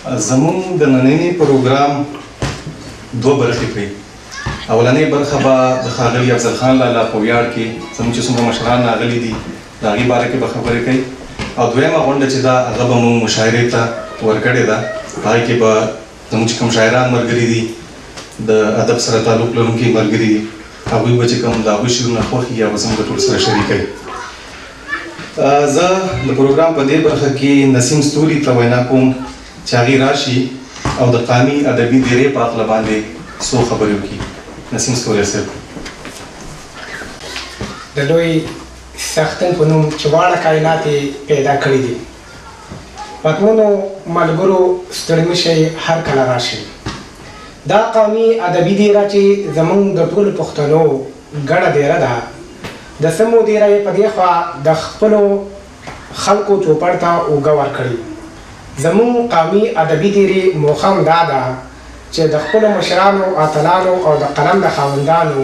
زموږ د ننني پروګرام دوه برخې کړي. اولنۍ برخه به د ښاغلي افضل خان لالا په ویاړ کې زموږ چې څومره مشران راغلي دي د هغې باره کې به خبرې کوي، او دویمه غونډه چې ده هغه به موږ مشاعرې ته ورکړې ده. په هغې کې به زموږ چې کوم شاعران ملګري دي، د ادب سره تعلق لرونکي ملګري دي، هغوی به چې کوم د هغوی شعرونه خوښ یا به زموږ د ټول سره شریکوي. زه د پروګرام په دې برخه کې نسیم ستوري ته وینا کوم چې هغې راشي او د قامي ادبي دیرې په هکله باندې څو خبرې وکړي. نسیم ستوري صاحب. د لوی سختن په نوم چې واړه کائنات یې پیدا کړي دي. وطنونو ملګرو ستړي مه شئ، هر کله راشئ. دا قومي ادبي دیره چې زموږ د ټولو پښتنو ګډه دیره ده، د سمو دیره یې په دې خوا د خپلو خلکو چوپړ ته اوږه ورکړي. زموږ قومي ادبي دیرې موخه هم دا ده چې د خپلو مشرانو، اتلانو او د قلم د خاوندانو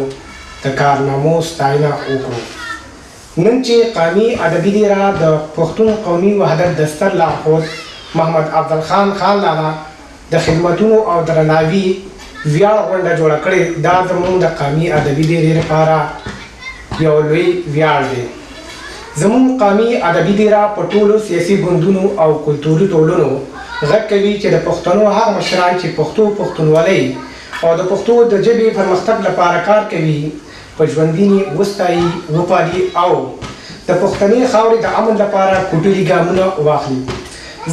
د کارنامو ستاینه وکړو. نن چې قومي ادبي دیره د پښتون قومي وحدت د ستر لارښود محمد افضل خان لالا د خدمتونو او درناوي ویاړ غونډه جوړه کړې، دا زموږ د قومي ادبي دیرې لپاره یو لوی ویاړ دی. زموږ قومي ادبي دیره په ټولو سیاسي ګوندونو او کلتوري ټولنو غږ کوي چې د پښتنو هغه مشران چې پښتونولۍ او د پښتو د ژبې پرمختګ لپاره کار کوي په ژوندینې وستایي، وپالي او د پښتنې خاورې د امن لپاره کوټلي ګامونه واخلي.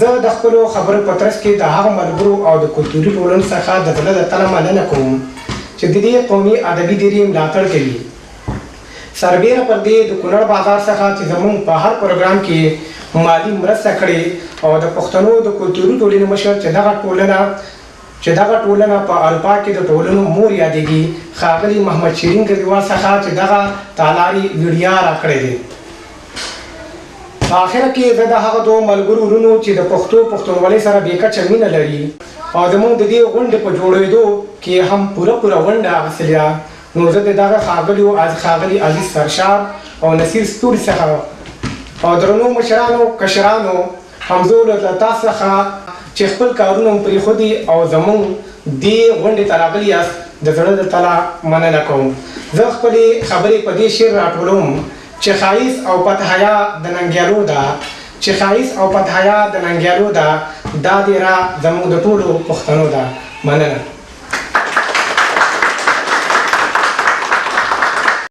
زه د خپلو خبرو په ترڅ کې د هغو ملګرو او د کلتوري ټولنو څخه د زړه د تله مننه کوم چې د دې قومي ادبي دیرې ملاتړ کوي. سربیره پر دې د کونړ بازار څخه چې زموږ په هر پروګرام کې مالي مرسته کړې او د پښتنو د کلتوري ټولنې مشر چې دغه ټولنه په اروپا کې د ټولنو مور یادېږي، ښاغلي محمد شیرین ګریوال څخه چې دغه تالاري ویډیا راکړی دی. په آخره کې زه د هغه دوه ملګرو ورونو چې د پښتونولۍ سره بې کچه مینه لري او زموږ د دې غونډې په جوړېدو کې هم پوره غونډه اخیستلې ده، نو زه د دغه ښاغلي عزیز سرشار او نصیر ستوري څخه او درنو مشرانو، کشرانو، همزولو له تاسو څخه چې خپل کارونه مو پرېښودي او زموږ دې غونډې ته راغلي یاست، د زړه د تله مننه کوم. زه خپلې خبرې په دې شعر راټولوم چې ښایست او پتحیا د ننګیالو ده، دا دیره زموږ د ټولو پښتنو ده. مننه.